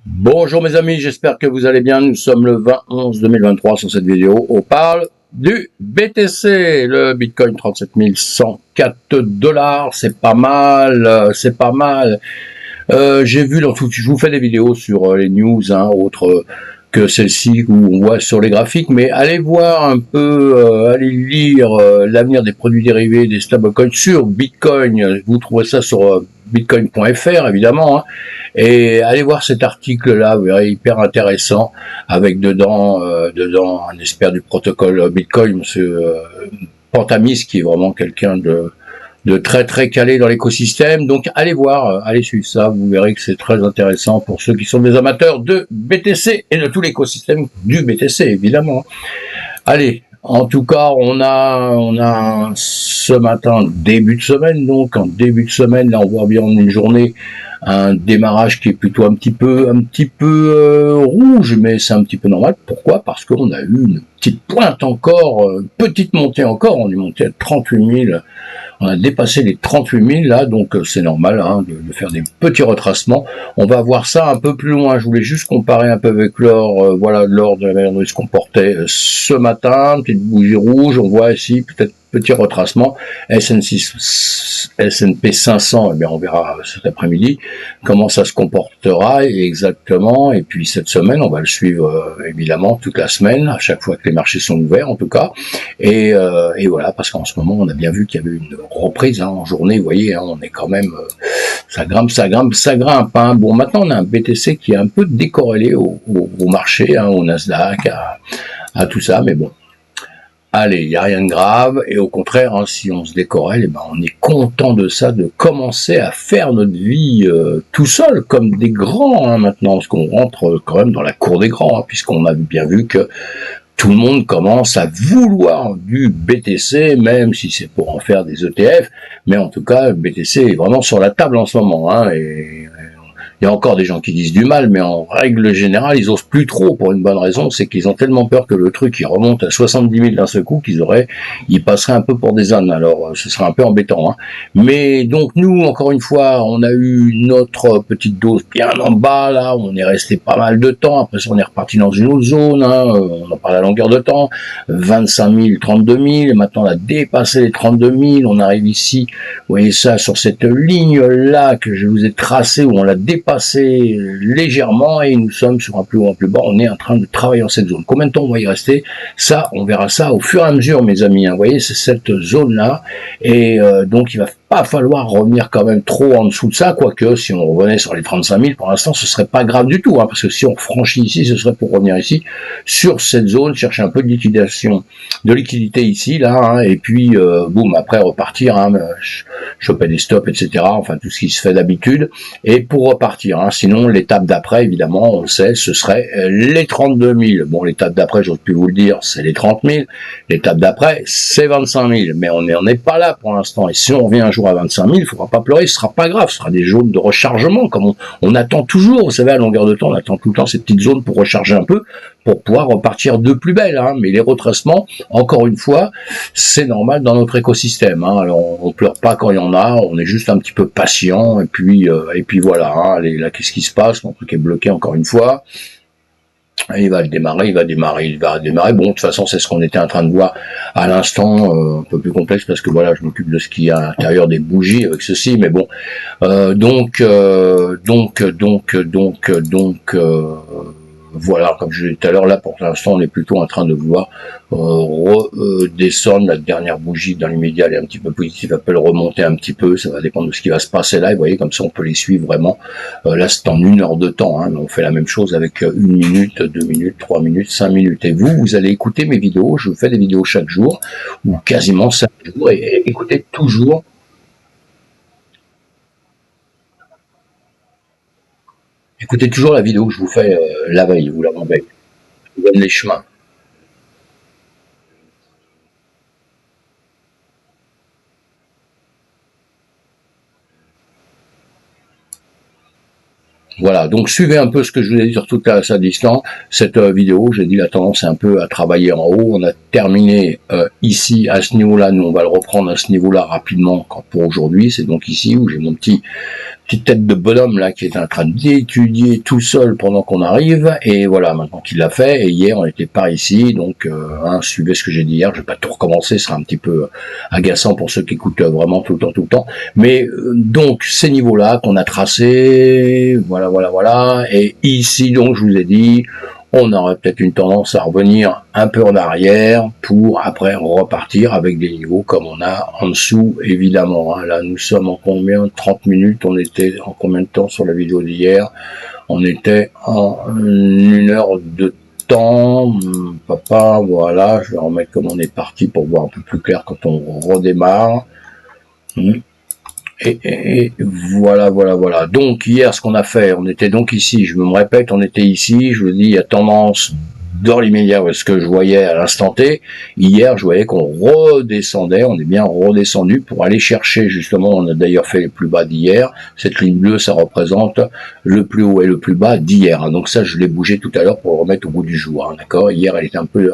Bonjour mes amis, j'espère que vous allez bien. Nous sommes le 20-11-2023 sur cette vidéo. On parle du BTC, le Bitcoin 37 104 $. C'est pas mal, c'est pas mal. J'ai vu, je vous fais des vidéos sur les news, autres que celle-ci où on voit sur les graphiques, mais allez voir un peu, allez lire l'avenir des produits dérivés, des stablecoins sur Bitcoin. Vous trouvez ça sur bitcoin.fr évidemment, et allez voir cet article-là, vous verrez, hyper intéressant, avec dedans un expert du protocole Bitcoin, monsieur Pantamis, qui est vraiment quelqu'un de très très calé dans l'écosystème. Donc allez voir, allez suivre ça, vous verrez que c'est très intéressant pour ceux qui sont des amateurs de BTC et de tout l'écosystème du BTC évidemment. Allez, en tout cas, on a ce matin, début de semaine, donc en début de semaine, là on voit bien une journée, un démarrage qui est plutôt un petit peu rouge, mais c'est un petit peu normal. Pourquoi? Parce qu'on a eu une petite pointe encore, une petite montée encore, on est monté à 38 000. On a dépassé les 38 000 là, donc c'est normal de faire des petits retracements. On va voir ça un peu plus loin. Je voulais juste comparer un peu avec l'or, voilà, l'or de la manière dont il se comportait ce matin. Petite bougie rouge, on voit ici peut-être petit retracement. S&P 500, eh bien on verra cet après-midi comment ça se comportera exactement. Et puis cette semaine, on va le suivre évidemment toute la semaine, à chaque fois que les marchés sont ouverts en tout cas. Et voilà, parce qu'en ce moment, on a bien vu qu'il y avait une reprise en journée. Vous voyez, on est quand même, ça grimpe. Bon, maintenant, on a un BTC qui est un peu décorrélé au marché, au Nasdaq, à tout ça, mais bon. Allez, il n'y a rien de grave, et au contraire, si on se décorrèle, on est content de ça, de commencer à faire notre vie tout seul, comme des grands maintenant, parce qu'on rentre quand même dans la cour des grands, puisqu'on a bien vu que tout le monde commence à vouloir du BTC, même si c'est pour en faire des ETF, mais en tout cas, le BTC est vraiment sur la table en ce moment, et il y a encore des gens qui disent du mal, mais en règle générale, ils osent plus trop pour une bonne raison, c'est qu'ils ont tellement peur que le truc il remonte à 70 000 d'un seul coup ils passeraient un peu pour des ânes. Alors, ce serait un peu embêtant. Mais donc nous, encore une fois, on a eu notre petite dose bien en bas là, on est resté pas mal de temps. Après, on est reparti dans une autre zone. On en parle à longueur de temps. 25 000, 32 000. Et maintenant, on a dépassé les 32 000. On arrive ici. Vous voyez ça sur cette ligne là que je vous ai tracée où on l'a dépassé légèrement et nous sommes sur un plus haut, un plus bas. On est en train de travailler dans cette zone. Combien de temps on va y rester? Ça, on verra ça au fur et à mesure, mes amis. Vous voyez, c'est cette zone-là. Et donc, il va pas falloir revenir quand même trop en dessous de ça, quoique si on revenait sur les 35 000, pour l'instant, ce serait pas grave du tout, parce que si on franchit ici, ce serait pour revenir ici, sur cette zone, chercher un peu de liquidation, de liquidité ici, là, et puis, boum, après repartir, choper des stops, etc., enfin, tout ce qui se fait d'habitude, et pour repartir, sinon, l'étape d'après, évidemment, on le sait, ce serait les 32 000. Bon, l'étape d'après, j'ose plus vous le dire, c'est les 30 000. L'étape d'après, c'est 25 000. Mais on n'en est pas là pour l'instant. Et si on revient un jour à 25 000, il ne faudra pas pleurer, ce sera pas grave. Ce sera des zones de rechargement, comme on attend toujours. Vous savez, à longueur de temps, on attend tout le temps ces petites zones pour recharger un peu, pour pouvoir repartir de plus belle. Mais les retracements, encore une fois, c'est normal dans notre écosystème. Alors, on pleure pas quand il y en a, on est juste un petit peu patient. Et puis voilà. Allez, là, qu'est-ce qui se passe? Mon truc est bloqué encore une fois. Il va démarrer. Bon, de toute façon, c'est ce qu'on était en train de voir à l'instant, un peu plus complexe parce que voilà, je m'occupe de ce qu'il y a à l'intérieur des bougies avec ceci, mais bon. Voilà, comme je l'ai dit tout à l'heure, là pour l'instant on est plutôt en train de voir redescendre. La dernière bougie dans l'immédiat elle est un petit peu positive, elle peut le remonter un petit peu, ça va dépendre de ce qui va se passer là, et vous voyez comme ça on peut les suivre vraiment. Là c'est en 1 heure de temps, mais on fait la même chose avec 1 minute, 2 minutes, 3 minutes, 5 minutes, et vous allez écouter mes vidéos, je vous fais des vidéos chaque jour, ou quasiment chaque jour, et écoutez toujours. Écoutez toujours la vidéo que je vous fais la veille ou l'avant-veille. Je vous donne les chemins. Voilà, donc suivez un peu ce que je vous ai dit sur toute sa distance. Cette vidéo, j'ai dit la tendance est un peu à travailler en haut. On a terminé ici à ce niveau-là. Nous, on va le reprendre à ce niveau-là rapidement pour aujourd'hui. C'est donc ici où j'ai mon petit petite tête de bonhomme là qui est en train d'étudier tout seul pendant qu'on arrive, et voilà, maintenant qu'il l'a fait, et hier on était par ici, donc suivez ce que j'ai dit hier, je vais pas tout recommencer, ce sera un petit peu agaçant pour ceux qui écoutent vraiment tout le temps, mais donc ces niveaux-là qu'on a tracés, voilà, et ici donc je vous ai dit, on aurait peut-être une tendance à revenir un peu en arrière pour après repartir avec des niveaux comme on a en dessous, évidemment. Là, nous sommes en combien? 30 minutes. On était en combien de temps sur la vidéo d'hier? On était en 1 heure de temps. Papa, voilà, je vais remettre comme on est parti pour voir un peu plus clair quand on redémarre. Et voilà. Donc hier, ce qu'on a fait, on était donc ici, je me répète, on était ici, je vous dis, il y a tendance dans l'immédiat, ce que je voyais à l'instant T. Hier, je voyais qu'on redescendait, on est bien redescendu pour aller chercher, justement, on a d'ailleurs fait les plus bas d'hier. Cette ligne bleue, ça représente le plus haut et le plus bas d'hier. Donc ça, je l'ai bougé tout à l'heure pour le remettre au bout du jour, d'accord? Hier, elle était un peu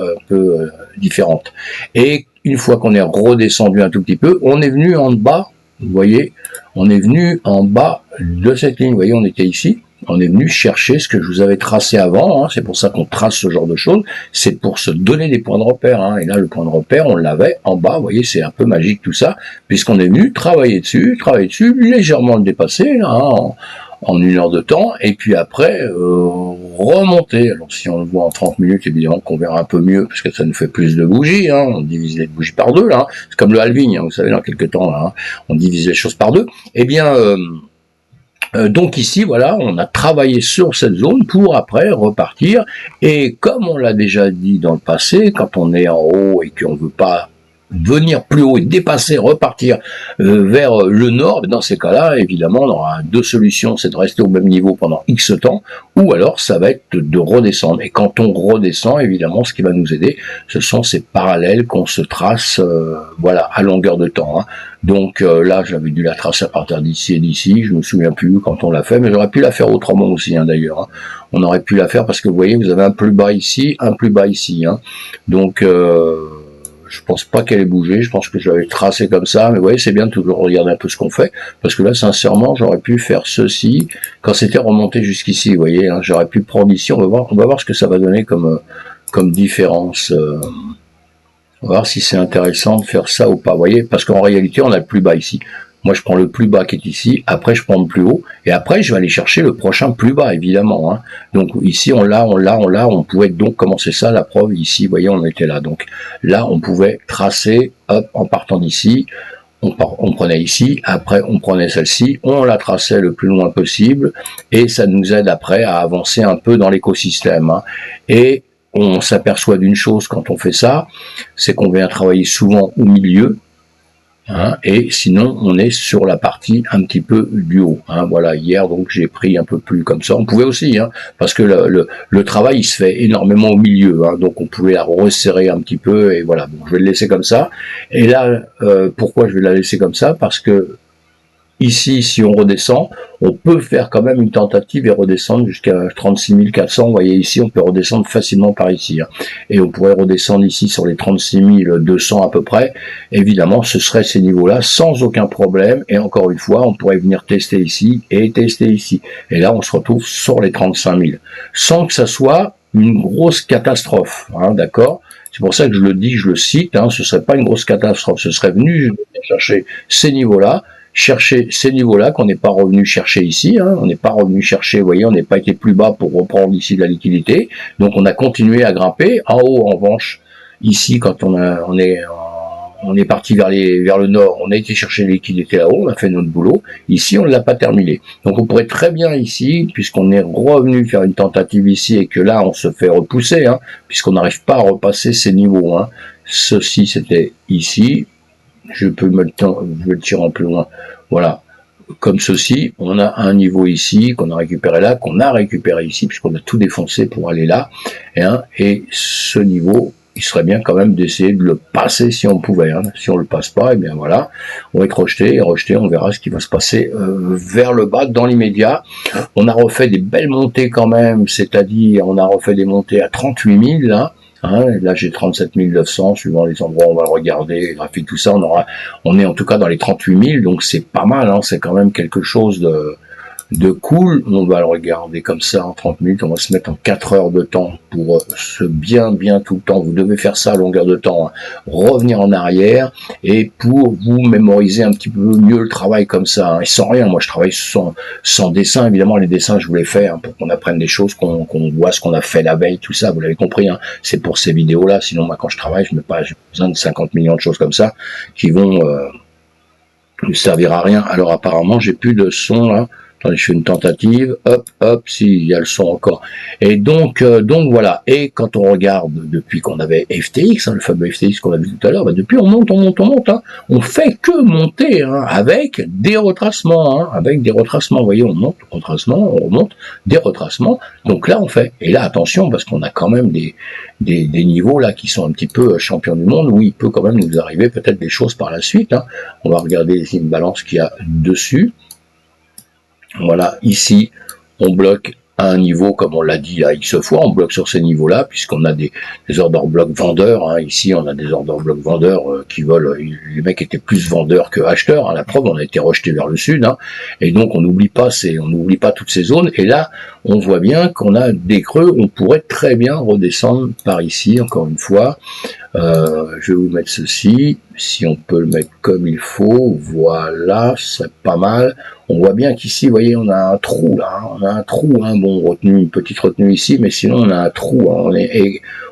différente. Et une fois qu'on est redescendu un tout petit peu, on est venu en bas. Vous voyez, on est venu en bas de cette ligne. Vous voyez, on était ici. On est venu chercher ce que je vous avais tracé avant. C'est pour ça qu'on trace ce genre de choses. C'est pour se donner des points de repère. Et là, le point de repère, on l'avait en bas. Vous voyez, c'est un peu magique tout ça, puisqu'on est venu travailler dessus, légèrement le dépasser là, en 1 heure de temps, et puis après remonter. Alors si on le voit en 30 minutes, évidemment qu'on verra un peu mieux, parce que ça nous fait plus de bougies, on divise les bougies par 2, là, c'est comme le halving, vous savez, dans quelques temps, là, on divise les choses par 2, eh bien, donc ici, voilà, on a travaillé sur cette zone pour après repartir, et comme on l'a déjà dit dans le passé, quand on est en haut et qu'on ne veut pas venir plus haut et dépasser, repartir vers le nord, dans ces cas-là, évidemment, on aura 2 solutions, c'est de rester au même niveau pendant X temps, ou alors ça va être de redescendre. Et quand on redescend, évidemment, ce qui va nous aider, ce sont ces parallèles qu'on se trace, voilà, à longueur de temps. Donc là, j'avais dû la tracer à partir d'ici et d'ici, je me souviens plus quand on l'a fait, mais j'aurais pu la faire autrement aussi, d'ailleurs. On aurait pu la faire parce que vous voyez, vous avez un plus bas ici, un plus bas ici. Donc je pense pas qu'elle ait bougé, je pense que je l'avais tracé comme ça, mais vous voyez, c'est bien de toujours regarder un peu ce qu'on fait, parce que là, sincèrement, j'aurais pu faire ceci, quand c'était remonté jusqu'ici, vous voyez, j'aurais pu prendre ici, on va voir ce que ça va donner comme différence, on va voir si c'est intéressant de faire ça ou pas, vous voyez, parce qu'en réalité, on a le plus bas ici. Moi, je prends le plus bas qui est ici, après je prends le plus haut, et après je vais aller chercher le prochain plus bas, évidemment. Donc ici, on pouvait donc commencer ça, la preuve, ici, vous voyez, on était là. Donc là, on pouvait tracer, hop, en partant d'ici, on prenait ici, après on prenait celle-ci, on la traçait le plus loin possible, et ça nous aide après à avancer un peu dans l'écosystème. Et on s'aperçoit d'une chose quand on fait ça, c'est qu'on vient travailler souvent au milieu, et sinon on est sur la partie un petit peu du haut. Voilà, hier donc j'ai pris un peu plus comme ça. On pouvait aussi, parce que le travail il se fait énormément au milieu, donc on pouvait la resserrer un petit peu, et voilà. Bon, je vais le laisser comme ça. Et là, pourquoi je vais la laisser comme ça? Parce que ici, si on redescend, on peut faire quand même une tentative et redescendre jusqu'à 36 400. Vous voyez ici, on peut redescendre facilement par ici. Et on pourrait redescendre ici sur les 36 200 à peu près. Évidemment, ce serait ces niveaux-là sans aucun problème. Et encore une fois, on pourrait venir tester ici et tester ici. Et là, on se retrouve sur les 35 000. Sans que ça soit une grosse catastrophe. D'accord ? C'est pour ça que je le dis, je le cite. Ce serait pas une grosse catastrophe. Ce serait venu chercher ces niveaux-là, chercher ces niveaux-là qu'on n'est pas revenu chercher ici, on n'est pas revenu chercher, vous voyez, on n'est pas été plus bas pour reprendre ici de la liquidité, donc on a continué à grimper. En haut, en revanche, ici, quand on est parti vers le nord, on a été chercher les liquidités là-haut, on a fait notre boulot. Ici, on ne l'a pas terminé. Donc on pourrait très bien ici, puisqu'on est revenu faire une tentative ici et que là, on se fait repousser, puisqu'on n'arrive pas à repasser ces niveaux. Ceci, c'était ici. Je peux je vais le tirer en plus loin. Voilà. Comme ceci, on a un niveau ici qu'on a récupéré là, qu'on a récupéré ici, puisqu'on a tout défoncé pour aller là. Et ce niveau, il serait bien quand même d'essayer de le passer si on pouvait. Si on le passe pas, et bien voilà, on va être rejeté, et rejeté, on verra ce qui va se passer vers le bas dans l'immédiat. On a refait des belles montées quand même, c'est-à-dire on a refait des montées à 38 000 là. Là j'ai 37 900 suivant les endroits où on va regarder, les graphiques, tout ça, on est en tout cas dans les 38 000, donc c'est pas mal, c'est quand même quelque chose de cool, on va le regarder comme ça en 30 minutes, on va se mettre en 4 heures de temps pour se bien tout le temps, vous devez faire ça à longueur de temps, hein. Revenir en arrière et pour vous mémoriser un petit peu mieux le travail comme ça, hein. Et sans rien, moi je travaille sans dessin, évidemment les dessins je vous les fais hein, pour qu'on apprenne des choses, qu'on voit ce qu'on a fait la veille, tout ça, vous l'avez compris, hein. C'est pour ces vidéos là, sinon moi quand je travaille, j'ai besoin de 50 millions de choses comme ça qui vont ne servir à rien. Alors apparemment j'ai plus de son là. Attendez, je fais une tentative, hop, si, il y a le son encore. Et donc voilà. Et quand on regarde, depuis qu'on avait FTX, hein, le fameux FTX qu'on a vu tout à l'heure, bah depuis on monte, hein. On fait que monter, hein, avec des retracements, hein, Vous voyez, on monte, retracement, on remonte, des retracements. Donc là, on fait. Et là, attention, parce qu'on a quand même des niveaux là qui sont un petit peu champions du monde, où il peut quand même nous arriver peut-être des choses par la suite, hein. On va regarder une balance qu'il y a dessus. Voilà, ici, on bloque à un niveau, comme on l'a dit à X fois, on bloque sur ces niveaux-là, puisqu'on a des order blocs vendeurs, hein. Ici, on a des order blocs vendeurs qui veulent, les mecs étaient plus vendeurs que acheteurs, hein. La preuve, on a été rejeté vers le sud, hein. Et donc on n'oublie pas toutes ces zones, et là, on voit bien qu'on a des creux, on pourrait très bien redescendre par ici, encore une fois. Je vais vous mettre ceci, si on peut le mettre comme il faut, voilà, c'est pas mal. On voit bien qu'ici, vous voyez, on a un trou là, hein. On a un trou, hein. Bon, une petite retenue ici, mais sinon on a un trou, hein.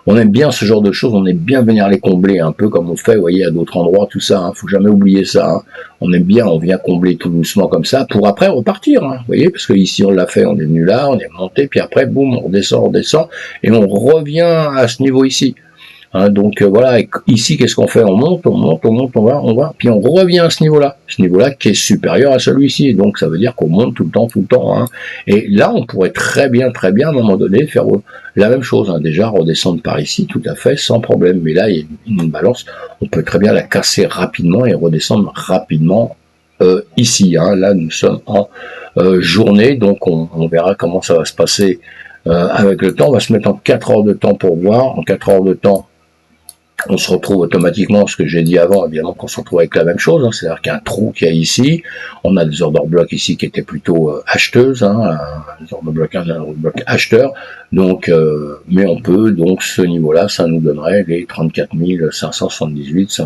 On aime bien ce genre de choses, on aime bien venir les combler, un peu comme on fait, vous voyez, à d'autres endroits, tout ça, hein. Faut jamais oublier ça, hein. On aime bien, on vient combler tout doucement comme ça, pour après repartir, hein. Vous voyez, parce que ici on l'a fait, on est venu là, on est monté, puis après, boum, on redescend, et on revient à ce niveau ici. Hein, donc voilà, et ici qu'est-ce qu'on fait? On monte, on va, puis on revient à ce niveau-là qui est supérieur à celui-ci, donc ça veut dire qu'on monte tout le temps, hein. Et là on pourrait très bien à un moment donné faire la même chose, hein, déjà redescendre par ici tout à fait sans problème, mais là il y a une balance, on peut très bien la casser rapidement et redescendre rapidement ici, hein. Là nous sommes en journée, donc on verra comment ça va se passer avec le temps. On va se mettre en 4 heures de temps pour voir, en 4 heures de temps on se retrouve automatiquement, ce que j'ai dit avant, évidemment qu'on se retrouve avec la même chose, hein, c'est-à-dire qu'il y a un trou qu'il y a ici, on a des order blocks ici qui étaient plutôt acheteuses, hein, des order blocks, un order bloc acheteur, donc, mais on peut, donc ce niveau-là, ça nous donnerait les 34 578,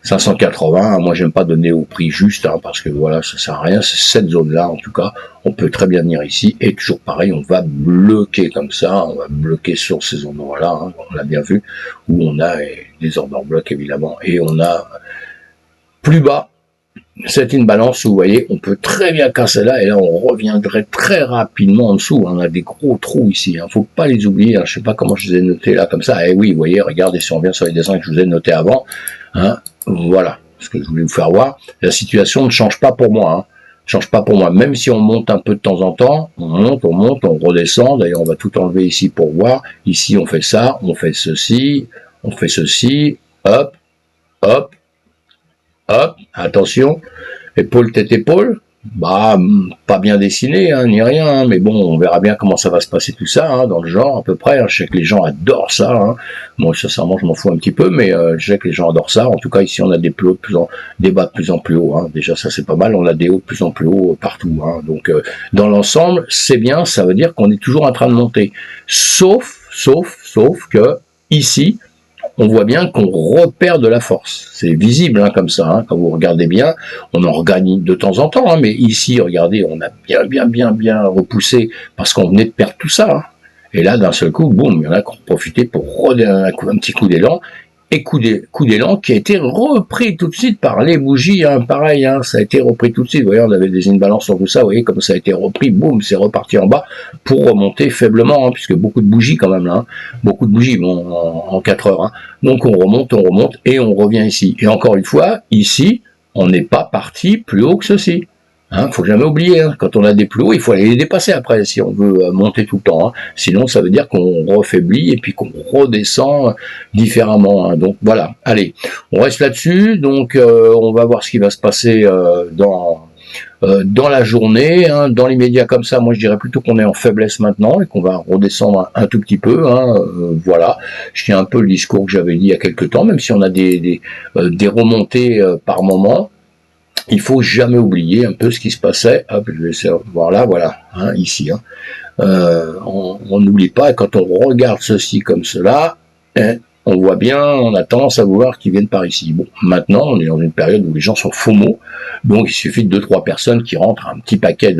580, moi j'aime pas donner au prix juste, hein, parce que voilà, ça sert à rien, c'est cette zone-là en tout cas, on peut très bien venir ici, et toujours pareil, on va bloquer comme ça, on va bloquer sur ces endroits-là, hein, on l'a bien vu, où on a des order blocks évidemment, et on a plus bas, c'est une balance où vous voyez, on peut très bien casser là, et là on reviendrait très rapidement en dessous, on a des gros trous ici, hein, faut pas les oublier, hein, je sais pas comment je les ai notés là comme ça, et oui, vous voyez, regardez si on revient sur les dessins que je vous ai notés avant, hein, voilà, ce que je voulais vous faire voir, la situation ne change pas pour moi, hein. Change pas pour moi, même si on monte un peu de temps en temps, on monte, on redescend, d'ailleurs on va tout enlever ici pour voir, ici on fait ça, on fait ceci, hop, attention, épaule, tête, épaule, bah, pas bien dessiné, hein, ni rien, hein, mais bon, on verra bien comment ça va se passer tout ça, hein, dans le genre, à peu près, hein. Je sais que les gens adorent ça, hein. Moi, sincèrement, je m'en fous un petit peu, mais je sais que les gens adorent ça. En tout cas, ici, on a des bas de plus en plus haut, hein. Déjà, ça, c'est pas mal, on a des hauts de plus en plus haut partout, hein. Donc, dans l'ensemble, c'est bien, ça veut dire qu'on est toujours en train de monter. Sauf que, ici, on voit bien qu'on repère de la force. C'est visible, hein, comme ça, hein, quand vous regardez bien, on en regagne de temps en temps, hein, mais ici, regardez, on a bien repoussé, parce qu'on venait de perdre tout ça, hein. Et là, d'un seul coup, boum, il y en a qui ont profité pour redonner un petit coup d'élan, et coup d'élan qui a été repris tout de suite par les bougies, hein, pareil, hein, ça a été repris tout de suite, vous voyez, on avait des imbalances sur tout ça, vous voyez comme ça a été repris, boum, c'est reparti en bas, pour remonter faiblement, hein, puisque beaucoup de bougies quand même là, hein, beaucoup de bougies, bon, en 4 heures, hein. Donc on remonte, et on revient ici, et encore une fois, ici, on n'est pas parti plus haut que ceci. Hein, faut jamais oublier, hein, quand on a des plus hauts, il faut aller les dépasser après si on veut monter tout le temps, hein. Sinon ça veut dire qu'on refaiblit et puis qu'on redescend différemment, hein. Donc voilà, allez, on reste là-dessus, donc on va voir ce qui va se passer dans la journée, hein. Dans l'immédiat comme ça, moi je dirais plutôt qu'on est en faiblesse maintenant et qu'on va redescendre un tout petit peu, hein. Voilà, je tiens un peu le discours que j'avais dit il y a quelques temps, même si on a des remontées par moment. il faut jamais oublier un peu ce qui se passait. Hop, je vais essayer de voir là, voilà, hein, ici. Hein. On n'oublie pas, et quand on regarde ceci comme cela, hein, on voit bien, on a tendance à vouloir qu'ils viennent par ici. Bon, maintenant, on est dans une période où les gens sont FOMO, donc il suffit de 2-3 personnes qui rentrent un petit paquet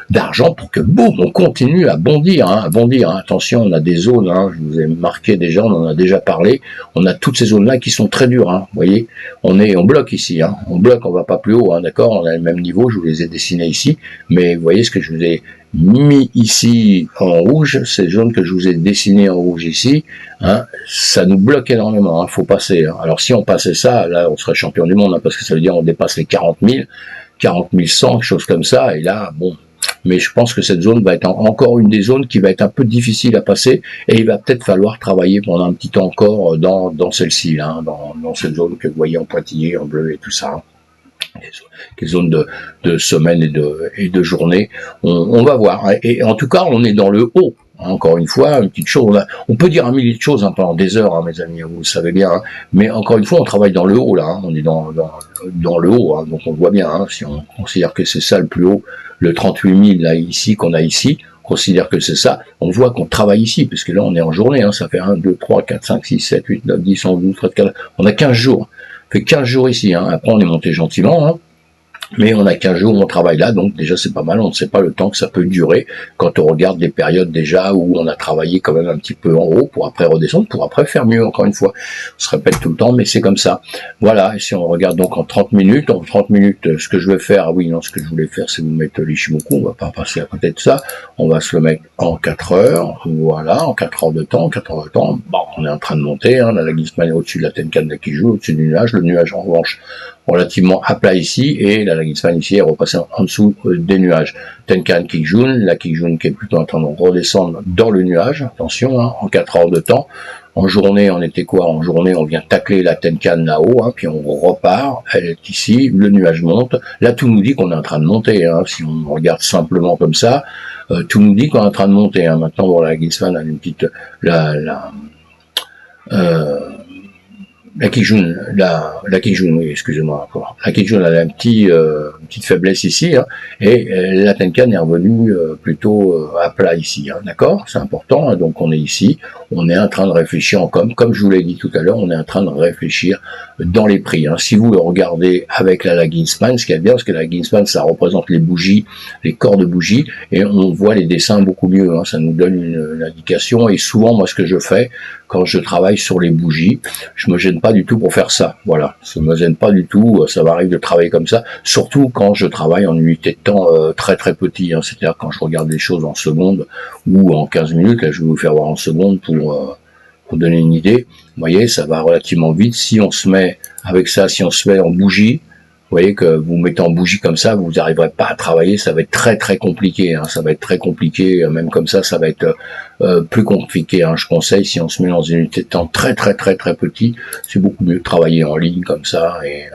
d'argent pour que, boum, on continue à bondir, hein, à bondir. Hein. Attention, on a des zones, hein, je vous ai marqué déjà, on en a déjà parlé, on a toutes ces zones-là qui sont très dures, hein, vous voyez, on bloque ici, hein, on bloque, on va pas plus haut, hein, d'accord, on a le même niveau, je vous les ai dessinés ici, mais vous voyez ce que je vous ai mis ici en rouge, ces zones que je vous ai dessinées en rouge ici, hein, ça nous bloque énormément, hein, faut passer. Hein. Alors si on passait ça, là on serait champion du monde, hein, parce que ça veut dire on dépasse les 40 000, 40 100, choses comme ça, et là, bon, mais je pense que cette zone va être encore une des zones qui va être un peu difficile à passer, et il va peut-être falloir travailler pendant un petit temps encore dans celle-ci, là, hein, dans cette zone que vous voyez en pointillé, en bleu et tout ça. Hein. Les zones de semaine et de journée, on va voir. Et en tout cas, on est dans le haut. Encore une fois, une petite chose, on peut dire un millier de choses hein, pendant des heures, hein, mes amis, vous le savez bien. Hein, mais encore une fois, on travaille dans le haut là. Hein, on est dans le haut, hein, donc on voit bien. Hein, si on considère que c'est ça le plus haut, le 38 000 là ici qu'on a ici, on considère que c'est ça. On voit qu'on travaille ici, parce que là on est en journée. Hein, ça fait 1, 2, 3, 4, 5, 6, 7, 8, 9, 10, 11, 12, 13, 14. On a 15 jours. Fait 15 jours ici. Hein. Après on est monté gentiment. Hein. Mais on a 15 jours où on travaille là, donc déjà c'est pas mal, on ne sait pas le temps que ça peut durer quand on regarde des périodes déjà où on a travaillé quand même un petit peu en haut pour après redescendre, pour après faire mieux encore une fois. On se répète tout le temps, mais c'est comme ça. Voilà, et si on regarde donc en 30 minutes, ce que je vais faire, oui, non, ce que je voulais faire, c'est vous mettre l'Ishimoku, on va pas passer à côté de ça, on va se le mettre en 4 heures, voilà, en 4 heures de temps, bon, on est en train de monter, hein, la Lagisman est au-dessus de la Tenkan d'Akiju, au-dessus du nuage, le nuage en revanche, relativement à plat ici, et la Lagisman ici est repassée en dessous des nuages. Tenkan Kijun, la Kijun qui est plutôt en train de redescendre dans le nuage, attention, hein, en 4 heures de temps. En journée, on était quoi? En journée, on vient tacler la Tenkan là-haut, hein, puis on repart, elle est ici, le nuage monte. Là, tout nous dit qu'on est en train de monter, hein, si on regarde simplement comme ça, tout nous dit qu'on est en train de monter. Hein. Maintenant, bon, la Lagisman a une petite... La Kijun, oui, excusez-moi. La Kijun a une petite faiblesse ici, hein, et la Tenkan est revenue plutôt à plat ici, hein, d'accord? C'est important, hein, donc on est ici, on est en train de réfléchir, comme je vous l'ai dit tout à l'heure, on est en train de réfléchir dans les prix. Hein. Si vous le regardez avec la Laginspan, ce qui est bien, parce que la Laginspan, ça représente les bougies, les corps de bougies, et on voit les dessins beaucoup mieux, hein, ça nous donne une indication, et souvent, moi, ce que je fais, quand je travaille sur les bougies, je me gêne pas du tout pour faire ça, voilà, ça me gêne pas du tout, ça m'arrive de travailler comme ça, surtout quand je travaille en unité de temps très très petit, hein, c'est-à-dire quand je regarde les choses en secondes ou en 15 minutes, là je vais vous faire voir en secondes pour donner une idée, vous voyez, ça va relativement vite, si on se met avec ça, si on se met en bougie, vous voyez que vous mettez en bougie comme ça, vous n'arriverez pas à travailler, ça va être très très compliqué, hein, ça va être très compliqué, même comme ça va être plus compliqué. Hein. Je conseille, si on se met dans une unité de temps très très très très petit, c'est beaucoup mieux de travailler en ligne comme ça, et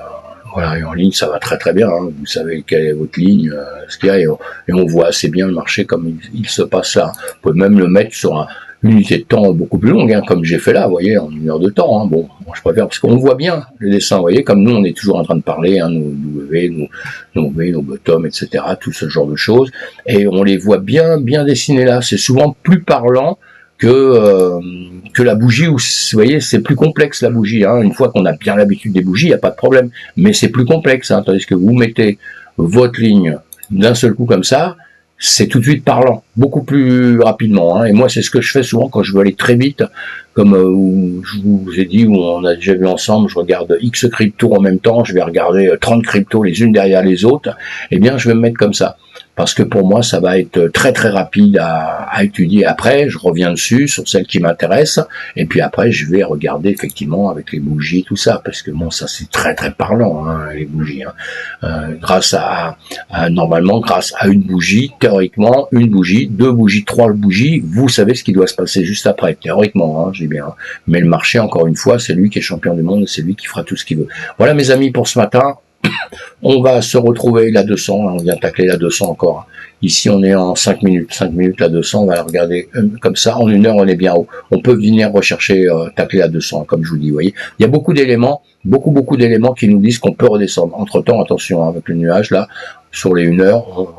voilà, et en ligne ça va très très bien, hein. Vous savez quelle est votre ligne, ce qu'il y a, et on voit assez bien le marché comme il se passe là. Vous pouvez même le mettre sur une unité de temps beaucoup plus longue, hein, comme j'ai fait là, vous voyez, en 1 heure de temps. Hein. Bon, je préfère, parce qu'on voit bien le dessin, vous voyez, comme nous, on est toujours en train de parler, hein, nos W, nos V, nos bottoms, etc., tout ce genre de choses, et on les voit bien dessinés là. C'est souvent plus parlant que la bougie, où, vous voyez, c'est plus complexe la bougie. Hein. Une fois qu'on a bien l'habitude des bougies, il n'y a pas de problème, mais c'est plus complexe, hein, tandis que vous mettez votre ligne d'un seul coup comme ça, c'est tout de suite parlant, beaucoup plus rapidement. Hein. Et moi, c'est ce que je fais souvent quand je veux aller très vite, comme je vous ai dit, où on a déjà vu ensemble, je regarde X cryptos en même temps, je vais regarder 30 cryptos les unes derrière les autres, eh bien, je vais me mettre comme ça. Parce que pour moi, ça va être très très rapide à étudier. Après, je reviens dessus sur celles qui m'intéressent, et puis après, je vais regarder effectivement avec les bougies, tout ça, parce que bon, ça c'est très très parlant, hein, les bougies. Hein. Normalement, grâce à une bougie, théoriquement, une bougie, 2 bougies, 3 bougies, vous savez ce qui doit se passer juste après, théoriquement, hein, j'ai bien. Hein. Mais le marché, encore une fois, c'est lui qui est champion du monde, c'est lui qui fera tout ce qu'il veut. Voilà mes amis pour ce matin. On va se retrouver la 200, on vient tacler la 200 encore. Ici, on est en 5 minutes. 5 minutes, la 200, on va la regarder comme ça. En 1 heure, on est bien haut. On peut venir rechercher, taper la 200, comme je vous dis, vous voyez. Il y a beaucoup d'éléments, beaucoup d'éléments qui nous disent qu'on peut redescendre. Entre-temps, attention, hein, avec le nuage, là, sur les 1 heure,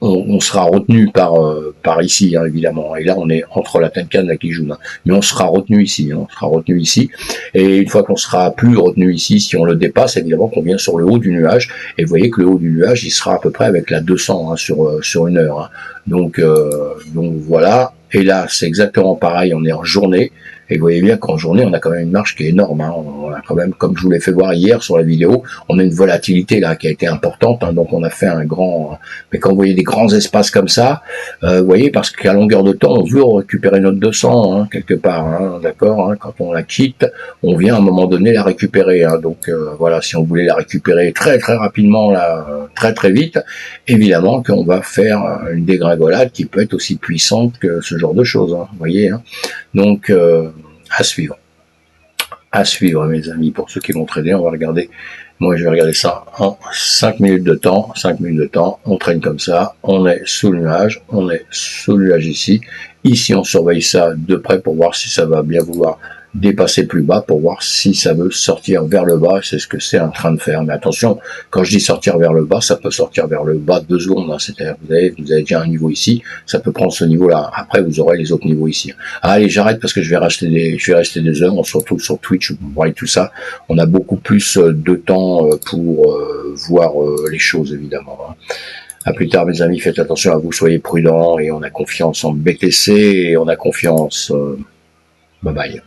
on sera retenu par ici, hein, évidemment. Et là, on est entre la Tenkan et la Kijun. Hein. Mais on sera retenu ici. Hein, on sera retenu ici. Et une fois qu'on sera plus retenu ici, si on le dépasse, évidemment qu'on vient sur le haut du nuage. Et vous voyez que le haut du nuage, il sera à peu près avec la 200 hein, sur 1 heure. Hein. Donc voilà. Et là, c'est exactement pareil. On est en journée. Et vous voyez bien qu'en journée, on a quand même une marge qui est énorme. Hein. On a quand même, comme je vous l'ai fait voir hier sur la vidéo, on a une volatilité là qui a été importante. Hein. Donc on a fait un grand. Mais quand vous voyez des grands espaces comme ça, vous voyez, parce qu'à longueur de temps, on veut récupérer notre 200 hein, quelque part. Hein, d'accord. Hein. Quand on la quitte, on vient à un moment donné la récupérer. Hein. Donc voilà, si on voulait la récupérer très rapidement, là, très vite, évidemment qu'on va faire une dégringolade qui peut être aussi puissante que ce genre de choses. Hein, vous voyez. Hein. Donc à suivre mes amis, pour ceux qui vont trader, on va regarder, moi je vais regarder ça en 5 minutes de temps, on traîne comme ça, on est sous le nuage, ici on surveille ça de près pour voir si ça va bien vouloir dépasser plus bas, pour voir si ça veut sortir vers le bas, c'est ce que c'est en train de faire, mais attention, quand je dis sortir vers le bas, ça peut sortir vers le bas 2 secondes, hein. C'est-à-dire vous avez déjà un niveau ici, ça peut prendre ce niveau-là, après vous aurez les autres niveaux ici. Allez, j'arrête parce que je vais rester des heures, on se retrouve sur Twitch, vous voyez tout ça, on a beaucoup plus de temps pour voir les choses évidemment. Hein. À plus tard mes amis, faites attention à vous, soyez prudents, et on a confiance en BTC, et on a confiance, bye bye.